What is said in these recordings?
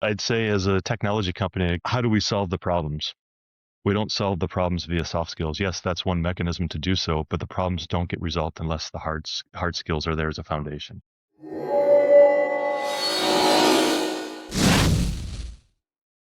I'd say as a technology company, how do we solve the problems? We don't solve the problems via soft skills. Yes, that's one mechanism to do so, but the problems don't get resolved unless the hard skills are there as a foundation.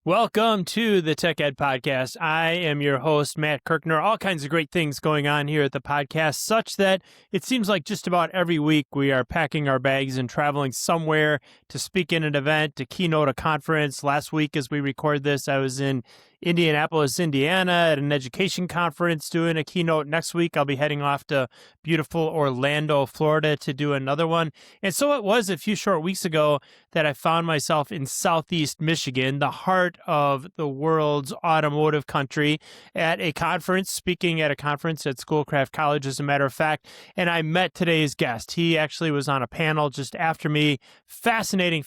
Welcome to the Tech Ed Podcast. I am your host, Matt Kirkner. All kinds of great things going on here at the podcast, such that it seems like just about every week we are packing our bags and traveling somewhere to speak in an event, to keynote a conference. Last week, as we record this, I was in Indianapolis, Indiana at an education conference doing a keynote. Next week, I'll be heading off to beautiful Orlando, Florida to do another one. And so it was a few short weeks ago that I found myself in Southeast Michigan, the heart of the world's automotive country, at a conference, speaking at a conference at Schoolcraft College, as a matter of fact. And I met today's guest. He actually was on a panel just after me. Fascinating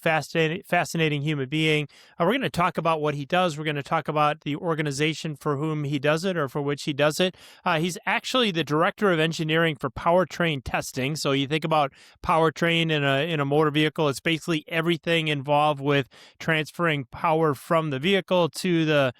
human being. We're going to talk about what he does. We're going to talk about the organization for whom he does it or for which he does it. He's actually the director of engineering for powertrain testing. So you think about powertrain in a motor vehicle, it's basically everything involved with transferring power from the vehicle to the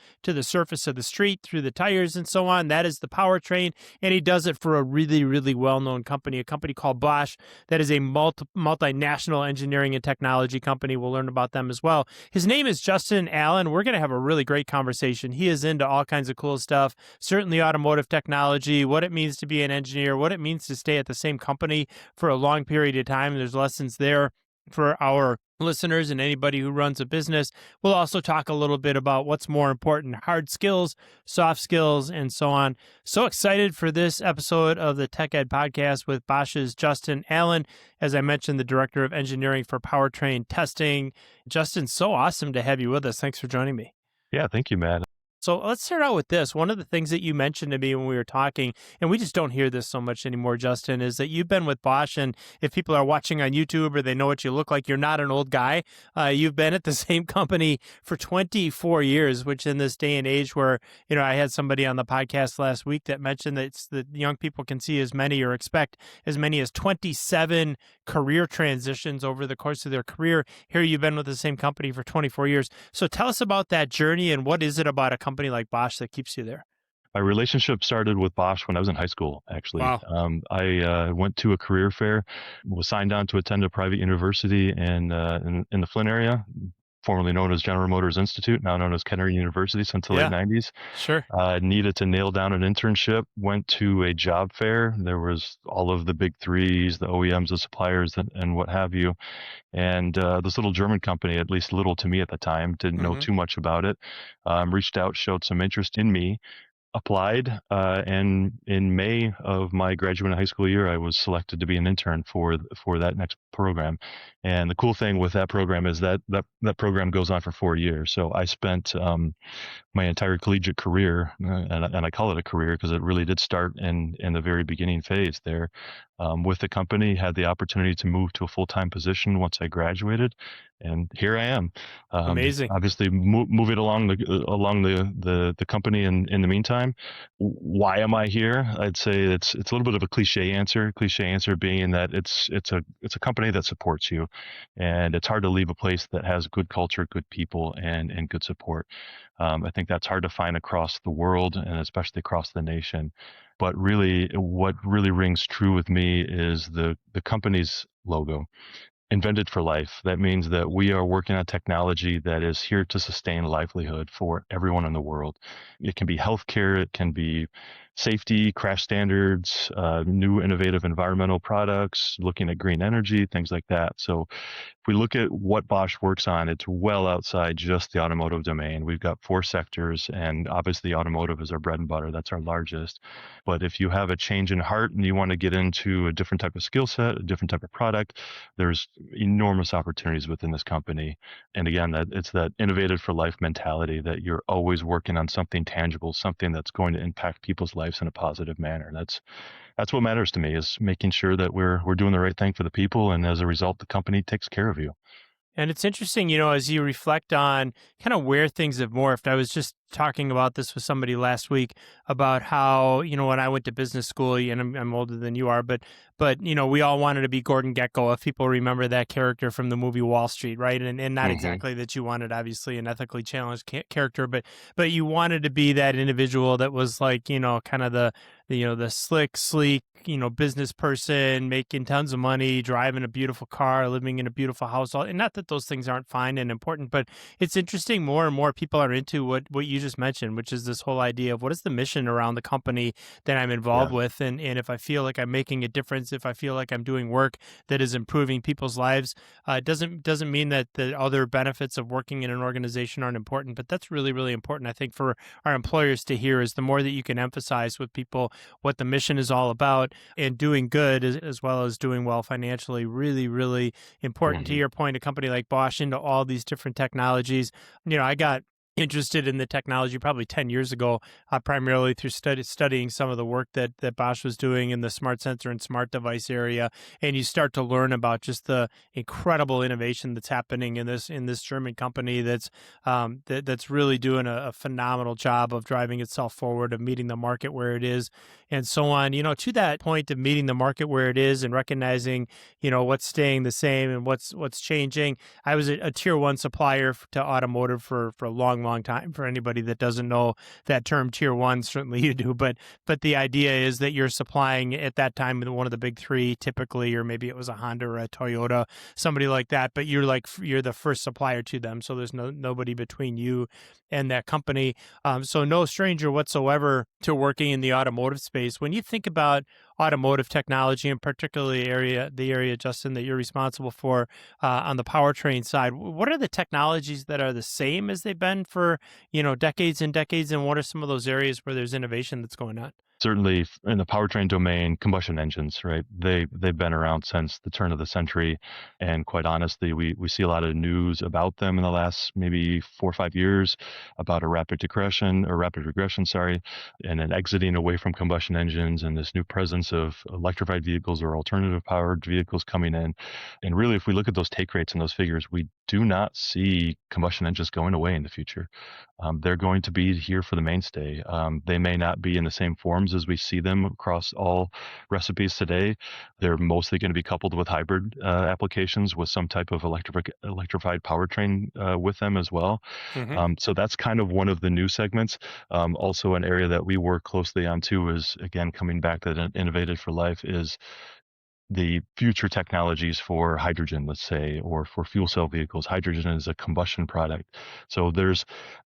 surface of the street through the tires and so on. That is the powertrain, and he does it for a really, really well-known company, a company called Bosch, that is a multinational engineering and technology company. We'll learn about them as well. His name is Justin Allen. We're going to have a really great conversation. He is into all kinds of cool stuff, certainly automotive technology, what it means to be an engineer, what it means to stay at the same company for a long period of time. There's lessons there for our listeners and anybody who runs a business. We'll also talk a little bit about what's more important, hard skills, soft skills, and so on. So excited for this episode of the Tech Ed Podcast with Bosch's Justin Allen. As I mentioned, the Director of Engineering for Powertrain Testing. Justin, so awesome to have you with us. Thanks for joining me. Yeah, thank you, Matt. So let's start out with this. One of the things that you mentioned to me when we were talking, and we just don't hear this so much anymore, Justin, is that you've been with Bosch, and if people are watching on YouTube or they know what you look like, you're not an old guy. You've been at the same company for 24 years, which in this day and age where, I had somebody on the podcast last week that mentioned that young people can see as many or expect as many as 27 career transitions over the course of their career. Here you've been with the same company for 24 years. So tell us about that journey, and what is it about a company like Bosch that keeps you there? My relationship started with Bosch when I was in high school, actually. Wow. I went to a career fair, was signed on to attend a private university in the Flint area, formerly known as General Motors Institute, now known as Kenner University since the late 90s. Sure. Needed to nail down an internship, went to a job fair. There was all of the big threes, the OEMs, the suppliers, and what have you. And this little German company, at least little to me at the time, didn't know too much about it, reached out, showed some interest in me, applied, and in May of my graduating high school year, I was selected to be an intern for that next program. And the cool thing with that program is that program goes on for 4 years. So I spent my entire collegiate career, and I call it a career because it really did start in the very beginning phase there, with the company. Had the opportunity to move to a full-time position once I graduated, and here I am. Amazing. Obviously, moving along the company in the meantime. Why am I here? I'd say it's a little bit of a cliche answer. Cliche answer being that it's a company that supports you, and it's hard to leave a place that has good culture, good people, and good support. I think that's hard to find across the world, and especially across the nation. But really, what really rings true with me is the company's logo. Invented for life. That means that we are working on technology that is here to sustain livelihood for everyone in the world. It can be healthcare, it can be safety, crash standards, new innovative environmental products, looking at green energy, things like that. So if we look at what Bosch works on, it's well outside just the automotive domain. We've got 4 sectors, and obviously automotive is our bread and butter. That's our largest. But if you have a change in heart and you want to get into a different type of skill set, a different type of product, there's enormous opportunities within this company. And again, it's that innovative for life mentality, that you're always working on something tangible, something that's going to impact people's lives in a positive manner. That's what matters to me, is making sure that we're doing the right thing for the people, and as a result, the company takes care of you. And it's interesting, as you reflect on kind of where things have morphed. I was just talking about this with somebody last week about how, when I went to business school, and I'm older than you are, but we all wanted to be Gordon Gekko, if people remember that character from the movie Wall Street, right? And not Hmm. exactly that you wanted, obviously, an ethically challenged character, but you wanted to be that individual that was like, kind of the slick, sleek, business person, making tons of money, driving a beautiful car, living in a beautiful house. And not that those things aren't fine and important, but it's interesting more and more people are into what you just mentioned, which is this whole idea of what is the mission around the company that I'm involved Yeah. with. And if I feel like I'm making a difference, if I feel like I'm doing work that is improving people's lives, it doesn't mean that the other benefits of working in an organization aren't important, but that's really, really important, I think, for our employers to hear, is the more that you can emphasize with people what the mission is all about, and doing good as well as doing well financially, really, really important. To Hmm. your point, a company like Bosch into all these different technologies. I got interested in the technology probably 10 years ago, primarily through studying some of the work that Bosch was doing in the smart sensor and smart device area. And you start to learn about just the incredible innovation that's happening in this German company that's really doing a phenomenal job of driving itself forward, of meeting the market where it is, and so on. To that point of meeting the market where it is and recognizing, what's staying the same and what's changing. I was a tier one supplier to automotive for a long time. For anybody that doesn't know that term, tier one, certainly you do, but the idea is that you're supplying at that time one of the big three typically, or maybe it was a Honda or a Toyota, somebody like that, but you're the first supplier to them, so there's nobody between you and that company. So no stranger whatsoever to working in the automotive space. When you think about automotive technology, and particularly the area, Justin, that you're responsible for on the powertrain side, what are the technologies that are the same as they've been for decades and decades, and what are some of those areas where there's innovation that's going on? Certainly in the powertrain domain, combustion engines, right? They've been around since the turn of the century, and quite honestly, we see a lot of news about them in the last maybe 4 or 5 years about a rapid regression, sorry, and an exiting away from combustion engines, and this new presence of electrified vehicles or alternative powered vehicles coming in. And really, if we look at those take rates and those figures, we do not see combustion engines going away in the future. They're going to be here for the mainstay. They may not be in the same forms as we see them across all recipes today. They're mostly going to be coupled with hybrid applications with some type of electrified powertrain with them as well. Hmm. So that's kind of one of the new segments. Also, an area that we work closely on too is, again, coming back to that Innovated for Life, is the future technologies for hydrogen, let's say, or for fuel cell vehicles. Hydrogen is a combustion product. So there's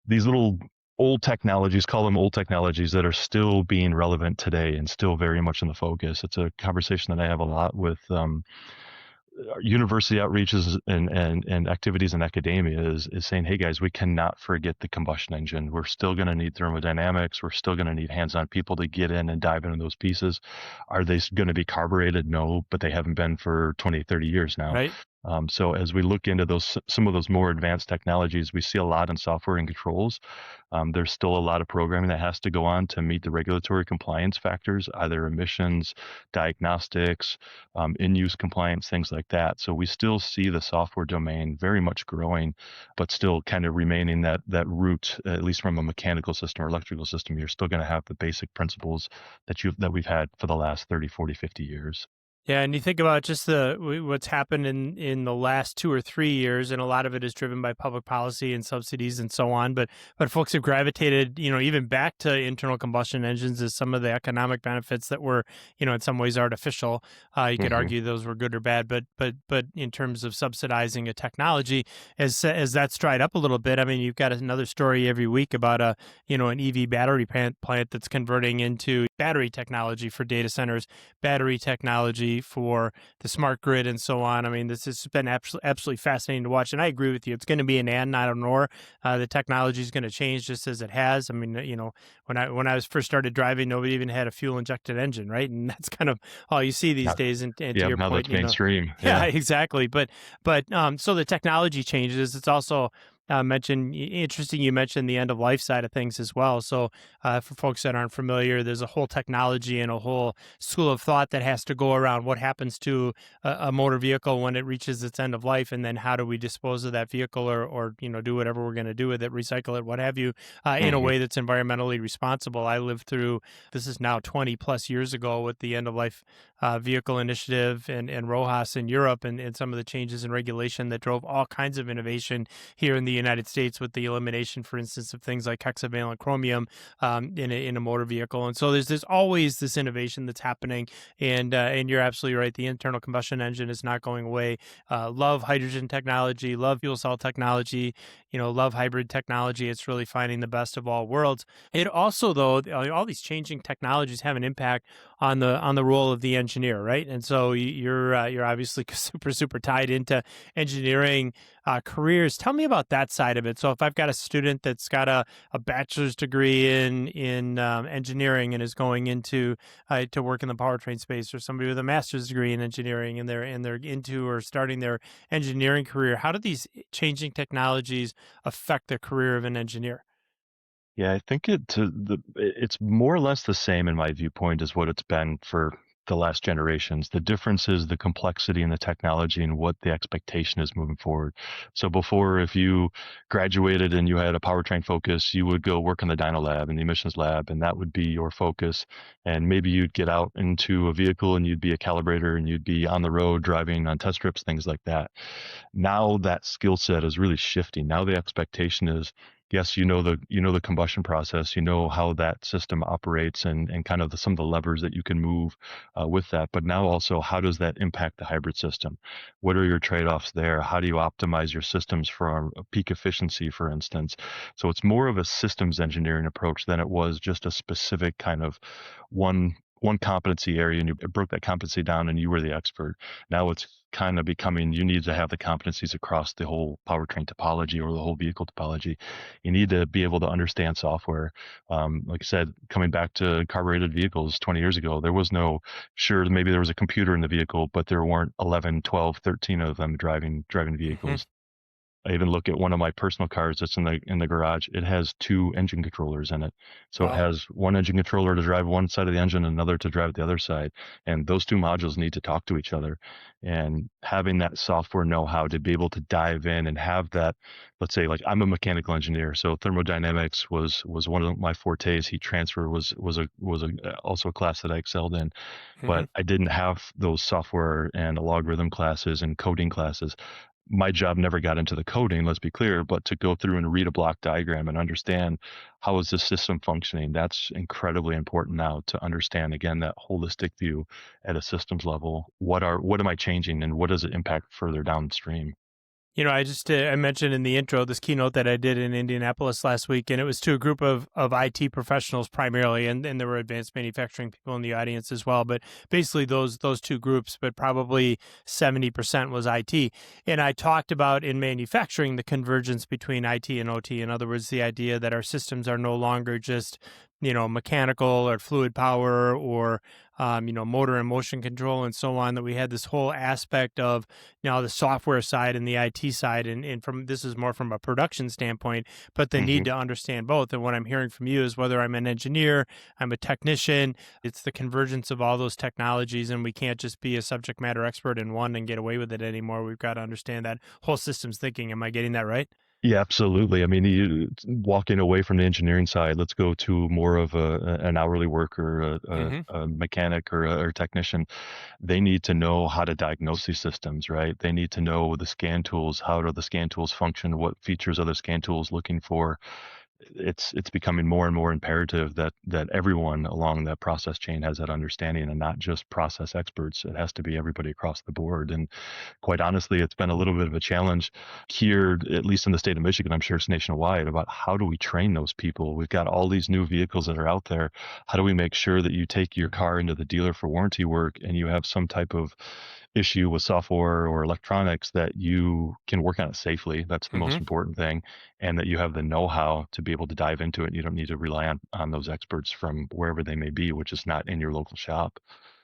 these little old technologies, call them old technologies, that are still being relevant today and still very much in the focus. It's a conversation that I have a lot with university outreaches and activities in academia, is saying, hey guys, we cannot forget the combustion engine. We're still going to need thermodynamics. We're still going to need hands-on people to get in and dive into those pieces. Are they going to be carbureted? No, but they haven't been for 20, 30 years now. Right. So as we look into some of those more advanced technologies, we see a lot in software and controls. There's still a lot of programming that has to go on to meet the regulatory compliance factors, either emissions, diagnostics, in-use compliance, things like that. So we still see the software domain very much growing, but still kind of remaining that root, at least from a mechanical system or electrical system. You're still going to have the basic principles that we've had for the last 30, 40, 50 years. Yeah, and you think about just what's happened in the last 2 or 3 years, and a lot of it is driven by public policy and subsidies and so on. But folks have gravitated, even back to internal combustion engines as some of the economic benefits that were, in some ways artificial. You could Hmm. argue those were good or bad, but in terms of subsidizing a technology, as that's dried up a little bit. I mean, you've got another story every week about an EV battery plant that's converting into battery technology for data centers, battery technology for the smart grid, and so on. I mean, this has been absolutely fascinating to watch. And I agree with you. It's going to be an and, not an or. The technology is going to change just as it has. I mean, when I was first started driving, nobody even had a fuel injected engine, right? And that's kind of all you see these Yeah, days. And to yeah, your now point, that's mainstream. yeah, Yeah. exactly. But so the technology changes. It's also Interesting, you mentioned the end of life side of things as well. So, for folks that aren't familiar, there's a whole technology and a whole school of thought that has to go around what happens to a motor vehicle when it reaches its end of life, and then how do we dispose of that vehicle, or do whatever we're going to do with it, recycle it, what have you, in a Hmm. way that's environmentally responsible. I lived through this is now 20 plus years ago with the end of life vehicle initiative and Rojas in Europe, and some of the changes in regulation that drove all kinds of innovation here in the United States with the elimination, for instance, of things like hexavalent chromium in a motor vehicle. And so there's always this innovation that's happening, and you're absolutely right. The internal combustion engine is not going away. Love hydrogen technology, love fuel cell technology, love hybrid technology. It's really finding the best of all worlds. It also, though, all these changing technologies have an impact on the role of the engineer, right? And so you're obviously super tied into engineering careers. Tell me about that side of it. So if I've got a student that's got a bachelor's degree in engineering and is going into to work in the powertrain space, or somebody with a master's degree in engineering and they're into or starting their engineering career, how do these changing technologies affect the career of an engineer? Yeah, I think it's more or less the same in my viewpoint as what it's been for the last generations. The difference is the complexity and the technology and what the expectation is moving forward. So before, if you graduated and you had a powertrain focus, you would go work in the dyno lab and the emissions lab, and that would be your focus. And maybe you'd get out into a vehicle and you'd be a calibrator and you'd be on the road driving on test trips, things like that. Now that skill set is really shifting. Now the expectation is, yes, you know the combustion process, you know how that system operates, and kind of some of the levers that you can move with that. But now also, how does that impact the hybrid system? What are your trade-offs there? How do you optimize your systems for peak efficiency, for instance? So it's more of a systems engineering approach than it was just a specific kind of one competency area, and you broke that competency down and you were the expert. Now it's kind of becoming, you need to have the competencies across the whole powertrain topology or the whole vehicle topology. You need to be able to understand software. Like I said, coming back to carbureted vehicles 20 years ago, there was no, sure, maybe there was a computer in the vehicle, but there weren't 11, 12, 13 of them driving Hmm. vehicles. I even look at one of my personal cars that's in the garage. It has two engine controllers in it. So it Wow. has one engine controller to drive one side of the engine, and another to drive the other side. And those two modules need to talk to each other. And having that software know-how to be able to dive in and have that, let's say, like, I'm a mechanical engineer, so thermodynamics was one of my fortes. Heat transfer was also a class that I excelled in, Hmm. but I didn't have those software and logarithm classes and coding classes. My job never got into the coding, let's be clear, but to go through and read a block diagram and understand how is this system functioning, that's incredibly important now to understand, again, that holistic view at a systems level. What am I changing and what does it impact further downstream? I mentioned in the intro this keynote that I did in Indianapolis last week, and it was to a group of IT professionals primarily, and there were advanced manufacturing people in the audience as well. But basically, those two groups, but probably 70% was IT. And I talked about in manufacturing the convergence between IT and OT. In other words, the idea that our systems are no longer just mechanical or fluid power or motor and motion control and so on, that we had this whole aspect of the software side and the IT side. And from this is more from a production standpoint, but the need Hmm. to understand both. And what I'm hearing from you is whether I'm an engineer, I'm a technician, it's the convergence of all those technologies. And we can't just be a subject matter expert in one and get away with it anymore. We've got to understand that whole systems thinking. Am I getting that right? Yeah, absolutely. I mean, walking away from the engineering side, let's go to more of an hourly worker, Hmm. a mechanic or technician. They need to know how to diagnose these systems, right? They need to know the scan tools. How do the scan tools function? What features are the scan tools looking for? It's becoming more and more imperative that everyone along that process chain has that understanding, and not just process experts. It has to be everybody across the board. And quite honestly, it's been a little bit of a challenge here, at least in the state of Michigan. I'm sure it's nationwide, about how do we train those people. We've got all these new vehicles that are out there. How do we make sure that you take your car into the dealer for warranty work and you have some type of issue with software or electronics, that you can work on it safely? That's the most Hmm. important thing. And that you have the know-how to be able to dive into it. You don't need to rely on those experts from wherever they may be, which is not in your local shop.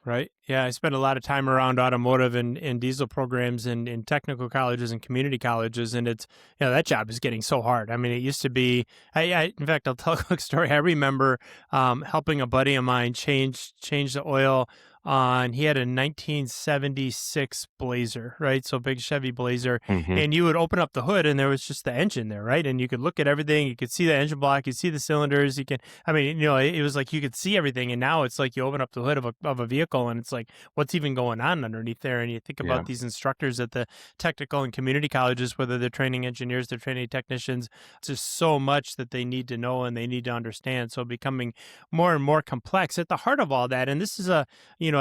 Right. Yeah. I spent a lot of time around automotive and diesel programs and in technical colleges and community colleges. And it's, that job is getting so hard. I mean, it used to be, in fact, I'll tell a quick story. I remember helping a buddy of mine change the oil on, he had a 1976 Blazer, right? So big Chevy Blazer. Hmm. And you would open up the hood and there was just the engine there, right? And you could look at everything. You could see the engine block, you see the cylinders, I mean, it was like you could see everything, and now it's like you open up the hood of a vehicle, and it's like, what's even going on underneath there? And you think Yeah. about these instructors at the technical and community colleges, whether they're training engineers, they're training technicians. It's just so much that they need to know and they need to understand. So becoming more and more complex at the heart of all that. And this is a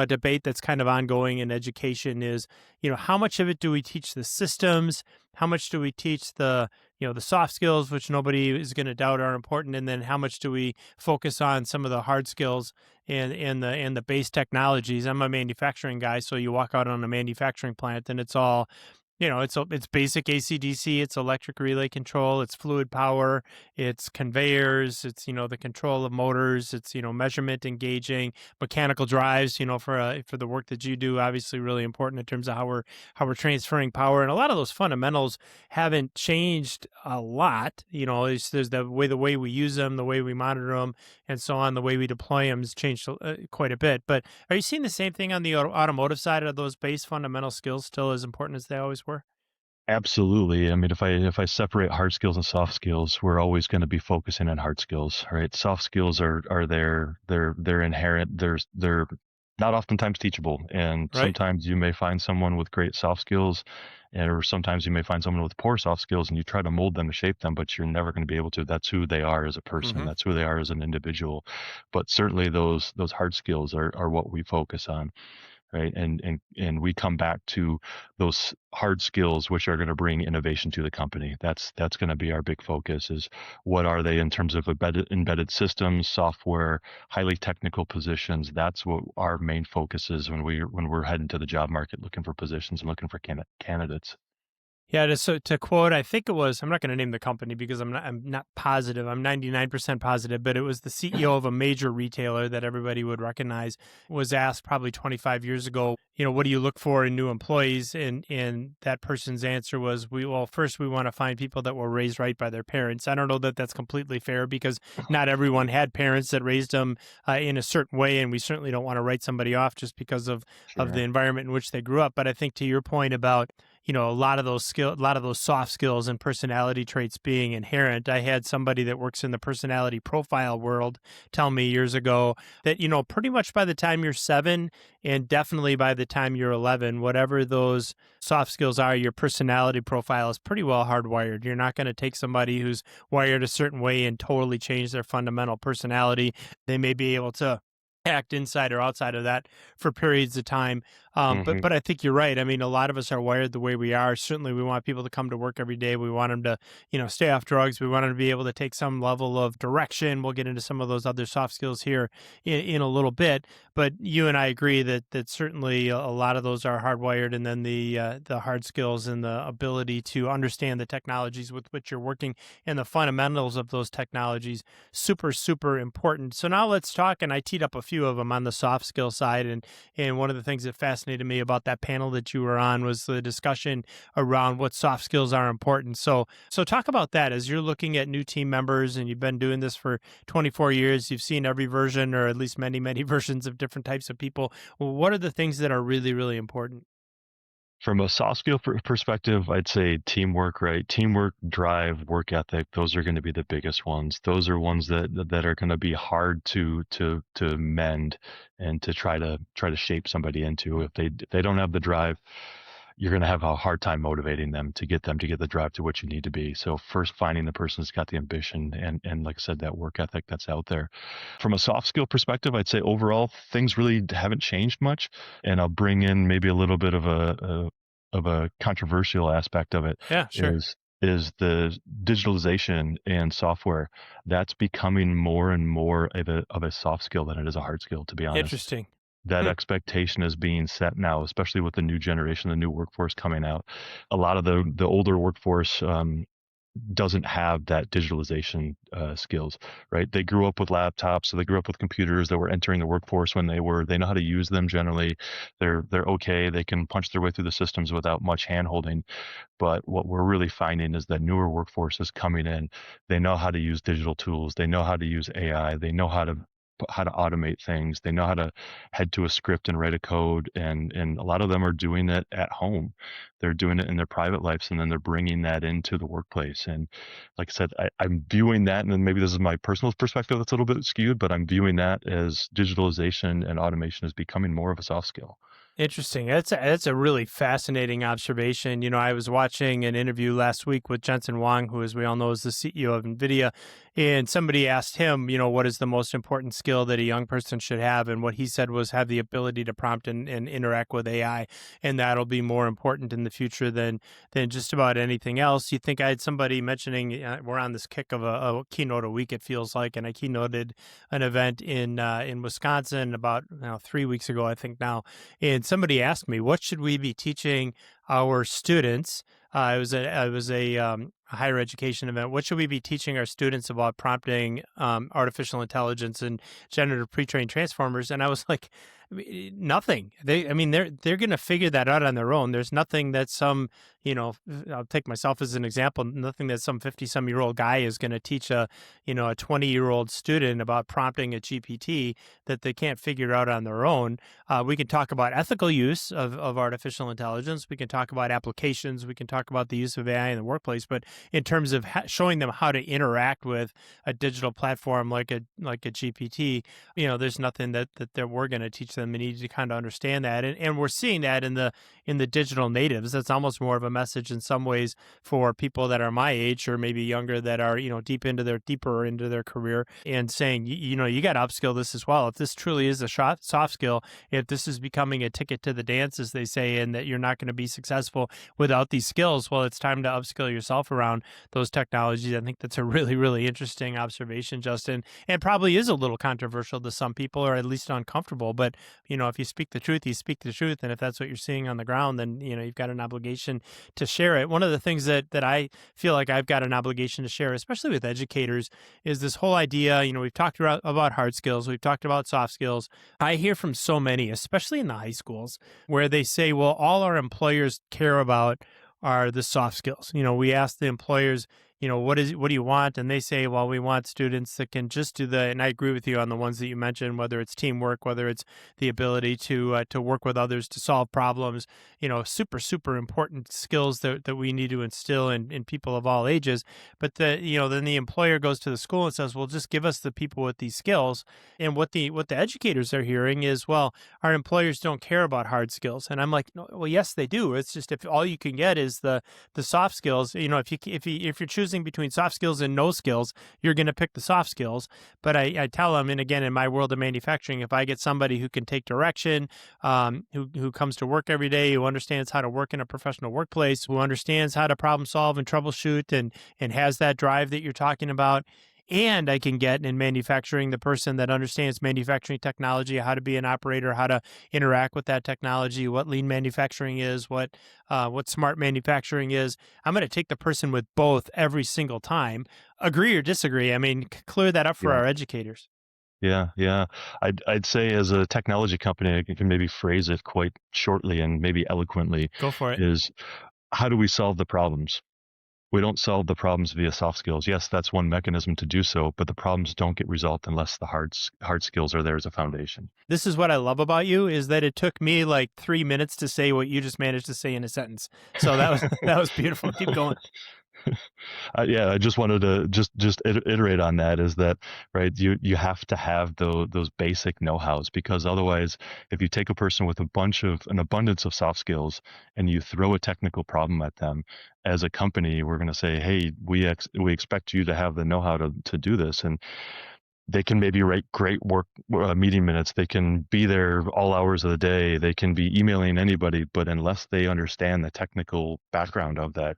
debate that's kind of ongoing in education is, how much of it do we teach the systems? How much do we teach the soft skills, which nobody is going to doubt are important, and then how much do we focus on some of the hard skills and the base technologies? I'm a manufacturing guy, so you walk out on a manufacturing plant, and it's all it's basic AC/DC, it's electric relay control, it's fluid power, it's conveyors, it's the control of motors, it's measurement, engaging, mechanical drives. For the work that you do, obviously really important in terms of how we're transferring power, and a lot of those fundamentals haven't changed a lot. There's the way we use them, the way we monitor them, and so on. The way we deploy them has changed quite a bit. But are you seeing the same thing on the automotive side? Are those base fundamental skills still as important as they always were? Absolutely. I mean, if I separate hard skills and soft skills, we're always going to be focusing on hard skills, right? Soft skills are there, they're inherent. They're not oftentimes teachable, and Right. sometimes you may find someone with great soft skills, or sometimes you may find someone with poor soft skills, and you try to mold them and shape them, but you're never going to be able to. That's who they are as a person. Hmm. That's who they are as an individual. But certainly those hard skills are what we focus on, right? And we come back to those hard skills which are going to bring innovation to the company. That's going to be our big focus, is what are they in terms of embedded systems, software, highly technical positions. That's what our main focus is when we're heading to the job market looking for positions and looking for candidates. Yeah, to quote, I think it was, I'm not going to name the company because I'm not positive. I'm 99% positive, but it was the CEO of a major retailer that everybody would recognize, was asked probably 25 years ago, what do you look for in new employees? And that person's answer was, first we want to find people that were raised right by their parents. I don't know that that's completely fair because not everyone had parents that raised them in a certain way, and we certainly don't want to write somebody off just because of the Sure. environment in which they grew up. But I think to your point about a lot of those soft skills and personality traits being inherent. I had somebody that works in the personality profile world tell me years ago that, pretty much by the time you're 7 and definitely by the time you're 11, whatever those soft skills are, your personality profile is pretty well hardwired. You're not going to take somebody who's wired a certain way and totally change their fundamental personality. They may be able to act inside or outside of that for periods of time. But Hmm. but I think you're right. I mean, a lot of us are wired the way we are. Certainly, we want people to come to work every day. We want them to, stay off drugs. We want them to be able to take some level of direction. We'll get into some of those other soft skills here in a little bit. But you and I agree that certainly a lot of those are hardwired, and then the hard skills and the ability to understand the technologies with which you're working and the fundamentals of those technologies, super super important. So now let's talk. And I teed up a few of them on the soft skill side, and one of the things that fascinated me about that panel that you were on was the discussion around what soft skills are important. So talk about that as you're looking at new team members, and you've been doing this for 24 years. You've seen every version, or at least many, many versions of different types of people. Well, what are the things that are really, really important? From a soft skill perspective, I'd say teamwork, right? Teamwork, drive, work ethic. Those are going to be the biggest ones. Those are ones that are going to be hard to mend and to try to shape somebody into. If they don't have the drive, you're going to have a hard time motivating them to get the drive to what you need to be. So first, finding the person who's got the ambition and like I said, that work ethic that's out there. From a soft skill perspective, I'd say overall things really haven't changed much, and I'll bring in maybe a little bit of a controversial aspect of it. Yeah, sure. Is the digitalization and software that's becoming more and more of a soft skill than it is a hard skill, to be honest. Interesting. That Hmm. expectation is being set now, especially with the new generation, the new workforce coming out. A lot of the older workforce, doesn't have that digitalization skills, right? They grew up with laptops, so they grew up with computers that were entering the workforce when they know how to use them generally. They're okay. They can punch their way through the systems without much handholding. But what we're really finding is that newer workforce is coming in. They know how to use digital tools. They know how to use AI. They know how to automate things. They know how to head to a script and write a code. And a lot of them are doing it at home. They're doing it in their private lives, and then they're bringing that into the workplace. And like I said, I'm viewing that, and then maybe this is my personal perspective that's a little bit skewed, but I'm viewing that as digitalization and automation is becoming more of a soft skill. Interesting. That's a really fascinating observation. I was watching an interview last week with Jensen Huang, who, as we all know, is the CEO of NVIDIA, and somebody asked him, what is the most important skill that a young person should have, and what he said was have the ability to prompt and interact with AI, and that'll be more important in the future than just about anything else. You think I had somebody mentioning we're on this kick of a keynote a week, it feels like, and I keynoted an event in Wisconsin about 3 weeks ago, I think now. And somebody asked me, what should we be teaching our students? It was a higher education event. What should we be teaching our students about prompting artificial intelligence and generative pre-trained transformers? And I was like, nothing. They're going to figure that out on their own. There's nothing that I'll take myself as an example. Nothing that some 50-some-year-old guy is going to teach a 20-year-old student about prompting a GPT that they can't figure out on their own. We can talk about ethical use of artificial intelligence. We can talk about applications. We can talk about the use of AI in the workplace. But in terms of showing them how to interact with a digital platform like a GPT, there's nothing that we're going to teach them. They need to kind of understand that, and we're seeing that in the digital natives. That's almost more of a message in some ways for people that are my age or maybe younger that are deeper into their career, and saying you got to upskill this as well. If this truly is a soft skill, if this is becoming a ticket to the dance, as they say, and that you're not going to be successful without these skills, well, it's time to upskill yourself around those technologies. I think that's a really, really interesting observation, Justin, and probably is a little controversial to some people, or at least uncomfortable. But if you speak the truth, you speak the truth, and if that's what you're seeing on the ground, then you've got an obligation to share it. One of the things that I feel like I've got an obligation to share, especially with educators, is this whole idea. We've talked about hard skills, we've talked about soft skills. I hear from so many, especially in the high schools, where they say, well, all our employers care about are the soft skills. We ask the employers, what do you want? And they say, well, we want students that can just do and I agree with you on the ones that you mentioned, whether it's teamwork, whether it's the ability to work with others to solve problems, super, super important skills that we need to instill in people of all ages. But then the employer goes to the school and says, well, just give us the people with these skills. And what the educators are hearing is, well, our employers don't care about hard skills. And I'm like, no, well, yes, they do. It's just if all you can get is the soft skills, if you're choosing between soft skills and no skills, you're going to pick the soft skills. But I tell them, and again, in my world of manufacturing, if I get somebody who can take direction, who comes to work every day, who understands how to work in a professional workplace, who understands how to problem solve and troubleshoot, and has that drive that you're talking about, and I can get in manufacturing the person that understands manufacturing technology, how to be an operator, how to interact with that technology, what lean manufacturing is, what smart manufacturing is. I'm going to take the person with both every single time. Agree or disagree? I mean, clear that up for Yeah. our educators. Yeah. I'd say as a technology company, I can maybe phrase it quite shortly and maybe eloquently, Go for it. is how do we solve the problems? We don't solve the problems via soft skills. Yes, that's one mechanism to do so, but the problems don't get resolved unless the hard skills are there as a foundation. This is what I love about you, is that it took me like 3 minutes to say what you just managed to say in a sentence. So that was that was beautiful. Keep going. Yeah, I just wanted to iterate on that, is that right, you have to have those basic know-hows, because otherwise, if you take a person with an abundance of soft skills and you throw a technical problem at them, as a company, we're going to say, hey, we expect you to have the know-how to do this. And they can maybe write great work meeting minutes. They can be there all hours of the day. They can be emailing anybody, but unless they understand the technical background of that,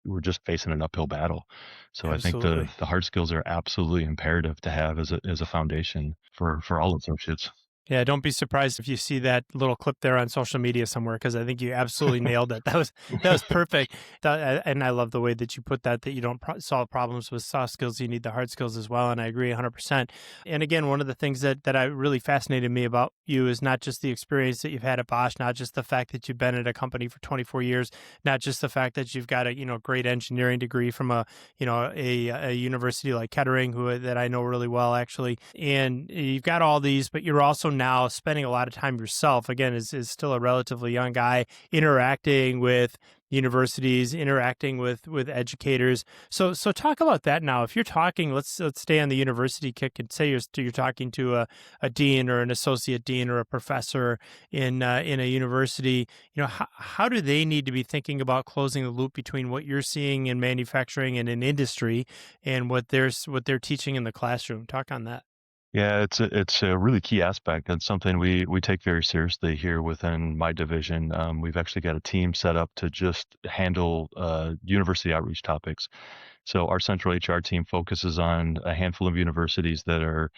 we're just facing an uphill battle. So I think Absolutely. the hard skills are absolutely imperative to have as a foundation for all associates. Yeah, don't be surprised if you see that little clip there on social media somewhere, because I think you absolutely nailed it. That was perfect. And I love the way that you put that you don't solve problems with soft skills, you need the hard skills as well. And I agree 100%. And again, one of the things that I really fascinated me about you is not just the experience that you've had at Bosch, not just the fact that you've been at a company for 24 years, not just the fact that you've got a great engineering degree from a university like Kettering, that I know really well actually, and you've got all these, but you're also now spending a lot of time yourself, again, is still a relatively young guy, interacting with universities, interacting with educators. So talk about that now. If you're talking, let's stay on the university kick and say you're talking to a dean or an associate dean or a professor in a university. How do they need to be thinking about closing the loop between what you're seeing in manufacturing and in industry and what they're teaching in the classroom? Talk on that. Yeah, it's a really key aspect. It's something we take very seriously here within my division. We've actually got a team set up to just handle university outreach topics. So our central HR team focuses on a handful of universities that are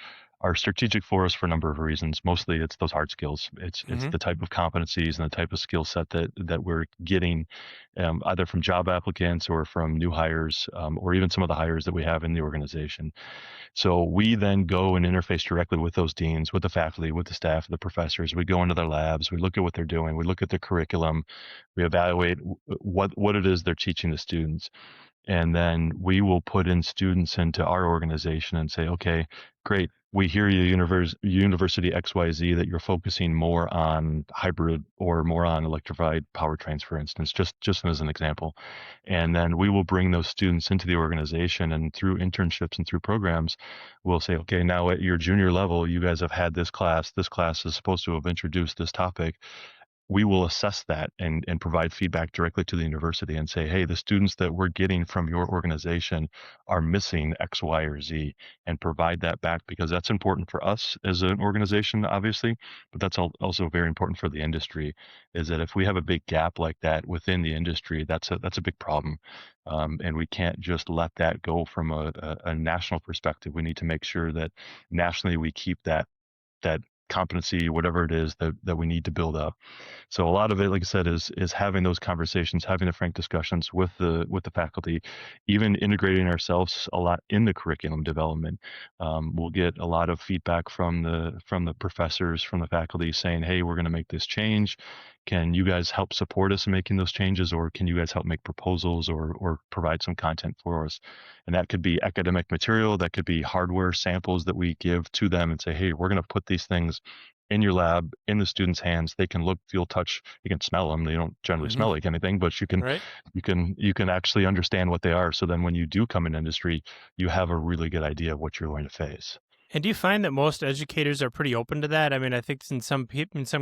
strategic for us for a number of reasons. Mostly, it's those hard skills. It's Hmm. the type of competencies and the type of skill set that we're getting, either from job applicants or from new hires, or even some of the hires that we have in the organization. So we then go and interface directly with those deans, with the faculty, with the staff, the professors. We go into their labs, we look at what they're doing, we look at their curriculum, we evaluate what it is they're teaching the students. And then we will put in students into our organization and say, okay, great. We hear you, University XYZ, that you're focusing more on hybrid or more on electrified powertrains, for instance, just as an example. And then we will bring those students into the organization, and through internships and through programs, we'll say, okay, now at your junior level, you guys have had this class. This class is supposed to have introduced this topic. We will assess that and provide feedback directly to the university and say, hey, the students that we're getting from your organization are missing X, Y, or Z, and provide that back, because that's important for us as an organization, obviously, but that's also very important for the industry, is that if we have a big gap like that within the industry, that's a big problem. And we can't just let that go from a national perspective. We need to make sure that nationally we keep that competency, whatever it is that we need to build up. So a lot of it, like I said, is having those conversations, having the frank discussions with the faculty, even integrating ourselves a lot in the curriculum development. We'll get a lot of feedback from the professors, from the faculty, saying, "Hey, we're going to make this change. Can you guys help support us in making those changes, or can you guys help make proposals or provide some content for us?" And that could be academic material, that could be hardware samples that we give to them and say, "Hey, we're going to put these things in your lab, in the students' hands. They can look, feel, touch. You can smell them. They don't generally Hmm. smell like anything, but you can Right. you can actually understand what they are. So then when you do come in industry, you have a really good idea of what you're going to face." And do you find that most educators are pretty open to that? I mean, I think in some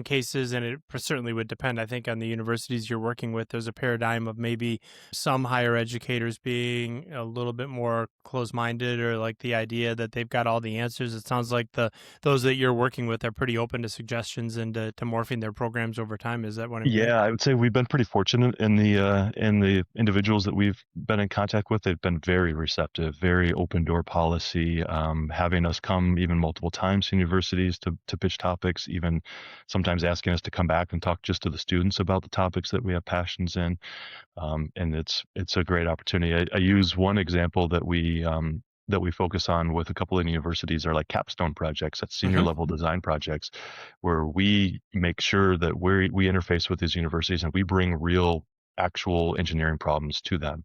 cases, and it certainly would depend, I think, on the universities you're working with, there's a paradigm of maybe some higher educators being a little bit more closed-minded, or like the idea that they've got all the answers. It sounds like those that you're working with are pretty open to suggestions and to morphing their programs over time. Is that what I'm hearing? Yeah, I would say we've been pretty fortunate in the individuals that we've been in contact with. They've been very receptive, very open door policy, having us come even multiple times to universities to pitch topics, even sometimes asking us to come back and talk just to the students about the topics that we have passions in. And it's a great opportunity. I use one example that we focus on with a couple of universities are like capstone projects, that's senior Hmm. level design projects, where we make sure that we interface with these universities and we bring real actual engineering problems to them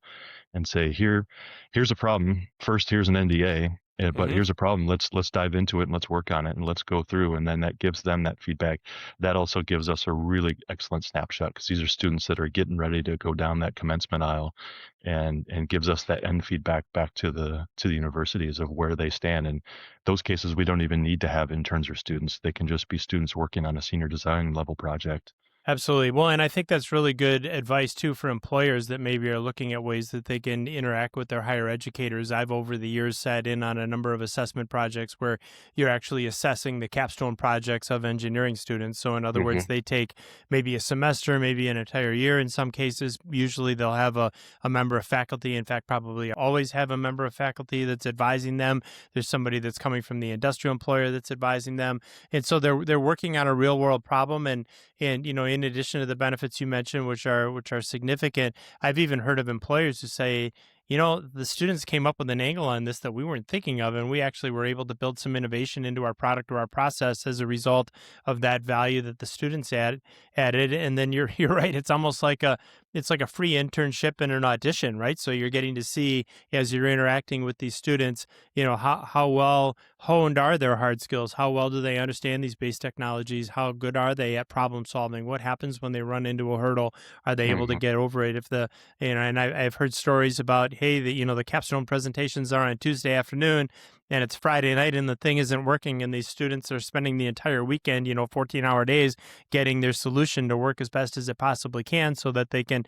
and say, here's a problem. First, here's an NDA, but Hmm. here's a problem. Let's dive into it and let's work on it and let's go through. And then that gives them that feedback. That also gives us a really excellent snapshot, because these are students that are getting ready to go down that commencement aisle, and gives us that end feedback back to the universities of where they stand. In those cases, we don't even need to have interns or students. They can just be students working on a senior design level project. Absolutely. Well, and I think that's really good advice too for employers that maybe are looking at ways that they can interact with their higher educators. I've over the years sat in on a number of assessment projects where you're actually assessing the capstone projects of engineering students. So, in other Hmm. words, they take maybe a semester, maybe an entire year in some cases. Usually they'll have a member of faculty. In fact, probably always have a member of faculty that's advising them. There's somebody that's coming from the industrial employer that's advising them. And so they're working on a real world problem, and in addition to the benefits you mentioned, which are significant, I've even heard of employers who say, the students came up with an angle on this that we weren't thinking of, and we actually were able to build some innovation into our product or our process as a result of that value that the students added. And then you're right, it's like a free internship and an audition, right? So you're getting to see, as you're interacting with these students, how well honed are their hard skills? How well do they understand these base technologies? How good are they at problem solving? What happens when they run into a hurdle? Are they able to Hmm. get over it? If the and I've heard stories about, hey, the capstone presentations are on Tuesday afternoon, and it's Friday night and the thing isn't working, and these students are spending the entire weekend, 14-hour days, getting their solution to work as best as it possibly can so that they can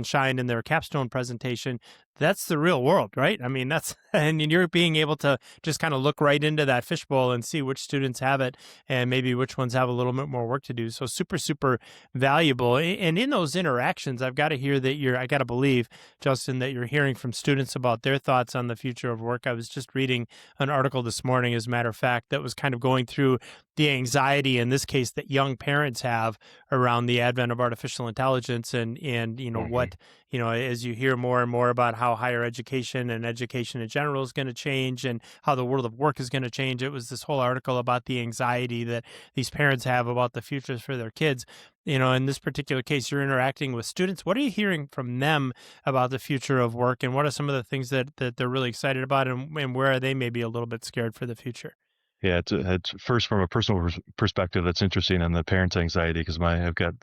shine in their capstone presentation. That's the real world, right? I mean, that's and you're being able to just kind of look right into that fishbowl and see which students have it and maybe which ones have a little bit more work to do. So super, super valuable. And in those interactions, I got to believe, Justin, that you're hearing from students about their thoughts on the future of work. I was just reading an article this morning, as a matter of fact, that was kind of going through the anxiety in this case that young parents have around the advent of artificial intelligence, and Hmm. what, as you hear more and more about how higher education and education in general is going to change and how the world of work is going to change. It was this whole article about the anxiety that these parents have about the futures for their kids. In this particular case, you're interacting with students. What are you hearing from them about the future of work, and what are some of the things that they're really excited about, and where are they maybe a little bit scared for the future? Yeah, it's first from a personal perspective. That's interesting, and the parents' anxiety because I've got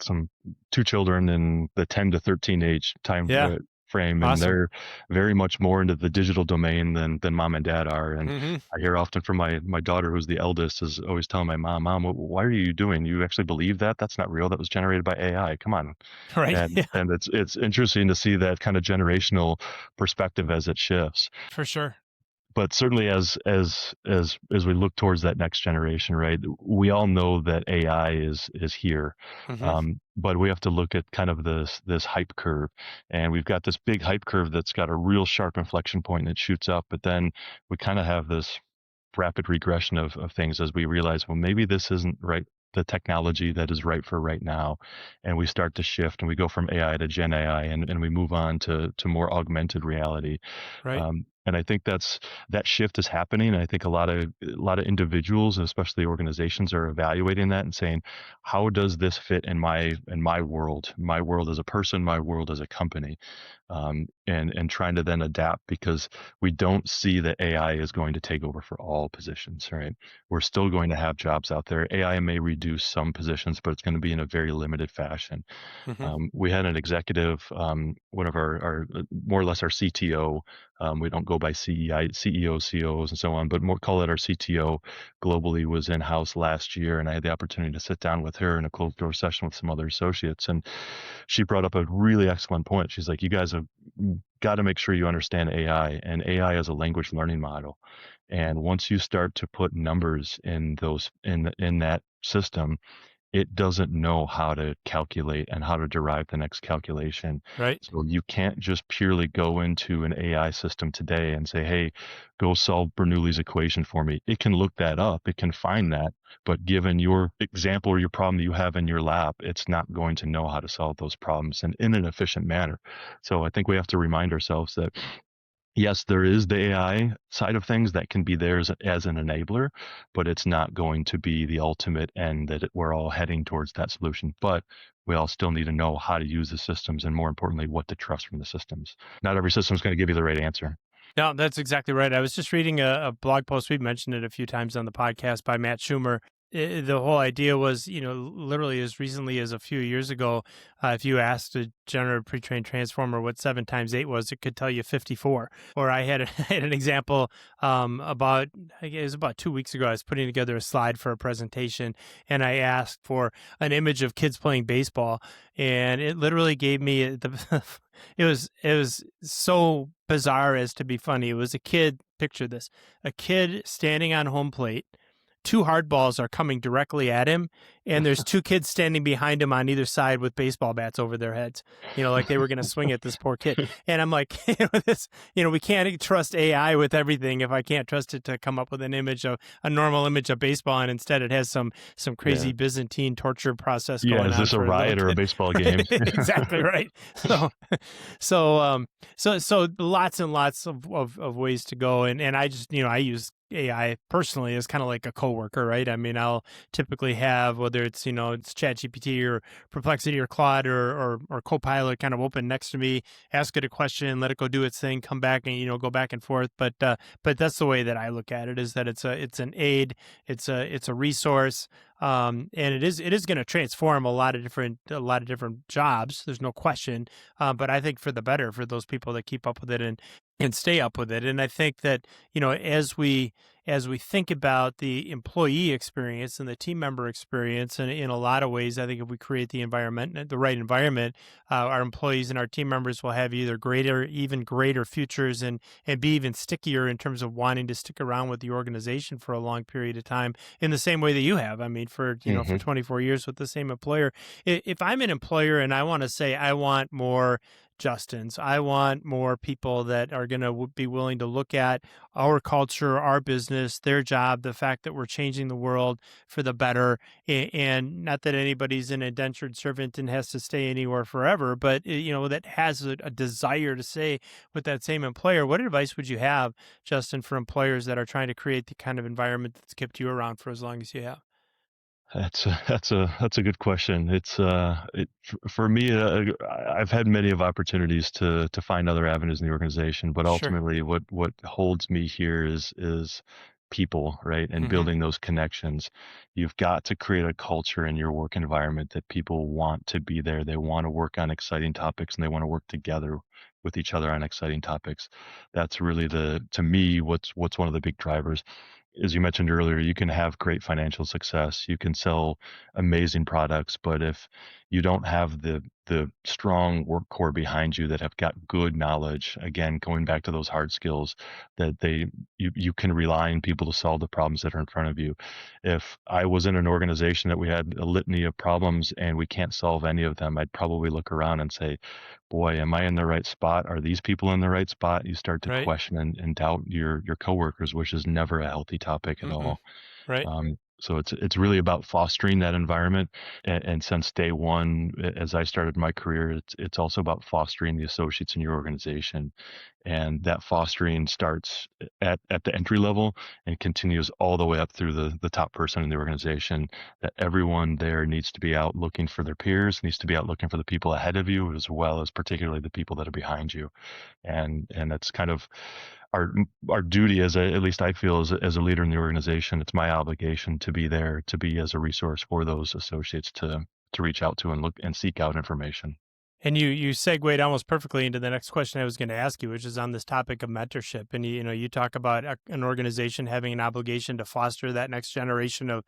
two children in the 10 to 13 age time Yeah, frame, and awesome. they're very much more into the digital domain than mom and dad are. And Hmm. I hear often from my daughter, who's the eldest, is always telling my mom, why are you doing? You actually believe that? That's not real. That was generated by AI. Come on. Right. And Yeah, and it's interesting to see that kind of generational perspective as it shifts. for sure. But certainly as we look towards that next generation, right? We all know that AI is here, Hmm. but we have to look at kind of this hype curve, and we've got this big hype curve that's got a real sharp inflection point and it shoots up, but then we kind of have this rapid regression of things as we realize, well, maybe this isn't right. The technology that is right for right now, and we start to shift, and we go from AI to Gen AI, and we move on to more augmented reality. Right. And I think that shift is happening. And I think a lot of individuals, and especially organizations, are evaluating that and saying, how does this fit in my world as a person, my world as a company, and trying to then adapt because we don't see that AI is going to take over for all positions. Right? We're still going to have jobs out there. AI may reduce some positions, but it's going to be in a very limited fashion. Hmm. We had an executive, one of our more or less our CTO. We don't go by CEOs, COOs, and so on, but more call it our CTO globally was in house last year, and I had the opportunity to sit down with her in a closed door session with some other associates, and she brought up a really excellent point. She's like, "You guys have got to make sure you understand AI, and AI is a language learning model, and once you start to put numbers in in that system." It doesn't know how to calculate and how to derive the next calculation. Right. So you can't just purely go into an AI system today and say, hey, go solve Bernoulli's equation for me. It can look that up, it can find that, but given your example or your problem you have in your lab, it's not going to know how to solve those problems in an efficient manner. So I think we have to remind ourselves that yes, there is the AI side of things that can be there as an enabler, but it's not going to be the ultimate end that we're all heading towards that solution. But we all still need to know how to use the systems and more importantly, what to trust from the systems. Not every system is going to give you the right answer. No, that's exactly right. I was just reading a blog post. We've mentioned it a few times on the podcast by Matt Schumer. the whole idea was, literally as recently as a few years ago, if you asked a generative pre-trained transformer what 7 times 8 was, it could tell you 54. Or I had, I had an example about, I guess it was about 2 weeks ago, I was putting together a slide for a presentation, and I asked for an image of kids playing baseball, and it literally gave me the, it was so bizarre as to be funny. It was a kid, picture this, a kid standing on home plate, two hard balls are coming directly at him, and there's two kids standing behind him on either side with baseball bats over their heads, like they were going to swing at this poor kid. And I'm like, we can't trust AI with everything if I can't trust it to come up with an image of a normal image of baseball, and instead it has some Yeah. crazy Byzantine torture process Yeah. going Is on this a for a little riot or a kid. baseball game? Exactly right. So, so lots and lots of ways to go, and I just I use AI personally as kind of like a coworker, right? I mean, I'll typically have, whether it's it's ChatGPT or Perplexity or Claude or Copilot, kind of open next to me, ask it a question, let it go do its thing, come back and go back and forth. But that's the way that I look at it, is that it's an aid, it's a resource. And it is going to transform a lot of different jobs. There's no question. But I think for the better for those people that keep up with it and stay up with it. And I think that as we think about the employee experience and the team member experience, and in a lot of ways, I think if we create the right environment, our employees and our team members will have even greater futures, and be even stickier in terms of wanting to stick around with the organization for a long period of time, in the same way that you have. I mean, for 24 years with the same employer. If I'm an employer and I want to say I want more Justins, I want more people that are going to be willing to look at our culture, our business, their job, the fact that we're changing the world for the better, and not that anybody's an indentured servant and has to stay anywhere forever, but that has a desire to stay with that same employer. What advice would you have, Justin, for employers that are trying to create the kind of environment that's kept you around for as long as you have? That's a good question. For me, I've had many of opportunities to find other avenues in the organization, but Sure. ultimately, what holds me here is people, right? And Hmm. building those connections. You've got to create a culture in your work environment that people want to be there. They want to work on exciting topics, and they want to work together with each other on exciting topics. That's really to me, what's one of the big drivers. As you mentioned earlier, you can have great financial success, you can sell amazing products, but if you don't have the strong work core behind you that have got good knowledge, again, going back to those hard skills, that you can rely on people to solve the problems that are in front of you. If I was in an organization that we had a litany of problems and we can't solve any of them, I'd probably look around and say, boy, am I in the right spot? Are these people in the right spot? You start to Right. question and doubt your coworkers, which is never a healthy topic at Mm-mm. all. Right. So it's really about fostering that environment, and since day one, as I started my career, it's also about fostering the associates in your organization, and that fostering starts at the entry level and continues all the way up through the top person in the organization. That everyone there needs to be out looking for their peers, needs to be out looking for the people ahead of you, as well as particularly the people that are behind you, and that's kind of our our duty at least I feel as a leader in the organization. It's my obligation to be there, to be as a resource for those associates to reach out to and look and seek out information. And you segued almost perfectly into the next question I was going to ask you, which is on this topic of mentorship. And you talk about an organization having an obligation to foster that next generation of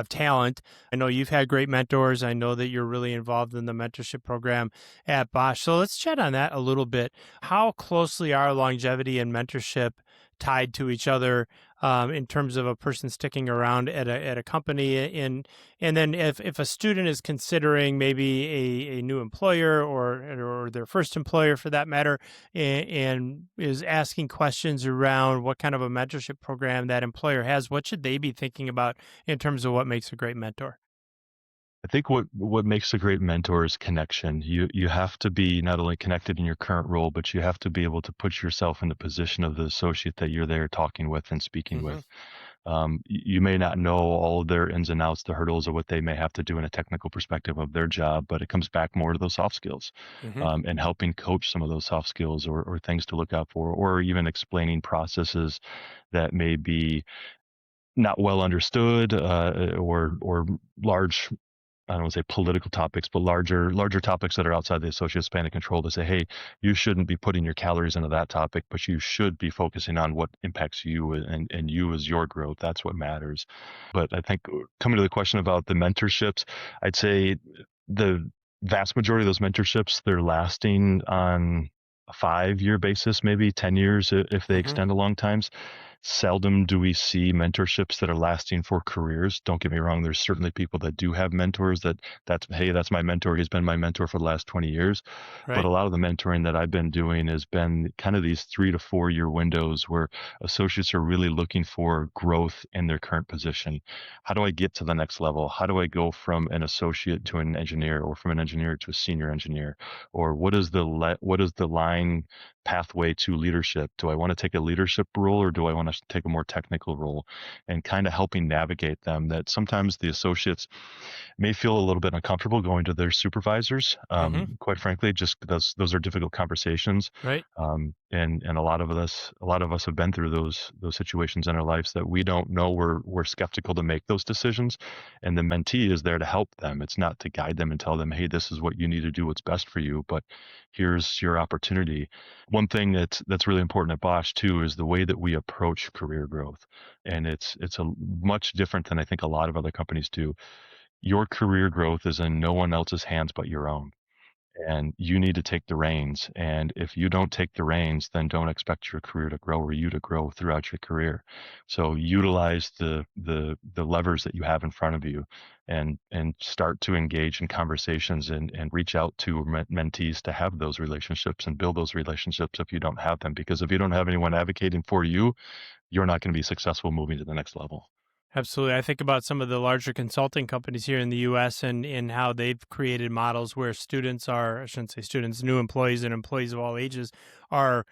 talent. I know you've had great mentors. I know that you're really involved in the mentorship program at Bosch. So let's chat on that a little bit. How closely are longevity and mentorship tied to each other, in terms of a person sticking around at a company? And then if a student is considering maybe a new employer, or their first employer for that matter, and is asking questions around what kind of a mentorship program that employer has, what should they be thinking about in terms of what makes a great mentor? I think what makes a great mentor is connection. You have to be not only connected in your current role, but you have to be able to put yourself in the position of the associate that you're there talking with and speaking Hmm. with. You may not know all of their ins and outs, the hurdles, or what they may have to do in a technical perspective of their job, but it comes back more to those soft skills, Hmm. and helping coach some of those soft skills, or things to look out for, or even explaining processes that may be not well understood, or large, I don't want to say political topics, but larger topics that are outside the associate span of control, to say, hey, you shouldn't be putting your calories into that topic, but you should be focusing on what impacts you, and you as your growth. That's what matters. But I think, coming to the question about the mentorships, I'd say the vast majority of those mentorships, they're lasting on a 5-year basis, maybe 10 years if they Hmm. extend a long times. Seldom do we see mentorships that are lasting for careers. Don't get me wrong. There's certainly people that do have mentors hey, that's my mentor. He's been my mentor for the last 20 years. But Right. a lot of the mentoring that I've been doing has been kind of these 3 to 4 year windows where associates are really looking for growth in their current position. How do I get to the next level? How do I go from an associate to an engineer, or from an engineer to a senior engineer? Or what is the line pathway to leadership? Do I want to take a leadership role, or do I want to take a more technical role? And kind of helping navigate them. That sometimes the associates may feel a little bit uncomfortable going to their supervisors. Hmm. Quite frankly, just because those are difficult conversations. Right. And a lot of us have been through those situations in our lives that we don't know. We're skeptical to make those decisions, and the mentee is there to help them. It's not to guide them and tell them, hey, this is what you need to do, what's best for you, but here's your opportunity. One thing that's really important at Bosch too is the way that we approach career growth, and it's a much different than I think a lot of other companies do. Your career growth is in no one else's hands but your own, and you need to take the reins. And if you don't take the reins, then don't expect your career to grow, or you to grow throughout your career. So utilize the levers that you have in front of you, and start to engage in conversations, and reach out to mentees to have those relationships and build those relationships if you don't have them. Because if you don't have anyone advocating for you, you're not going to be successful moving to the next level. Absolutely. I think about some of the larger consulting companies here in the US, and how they've created models where students are, I shouldn't say students, new employees and employees of all ages are,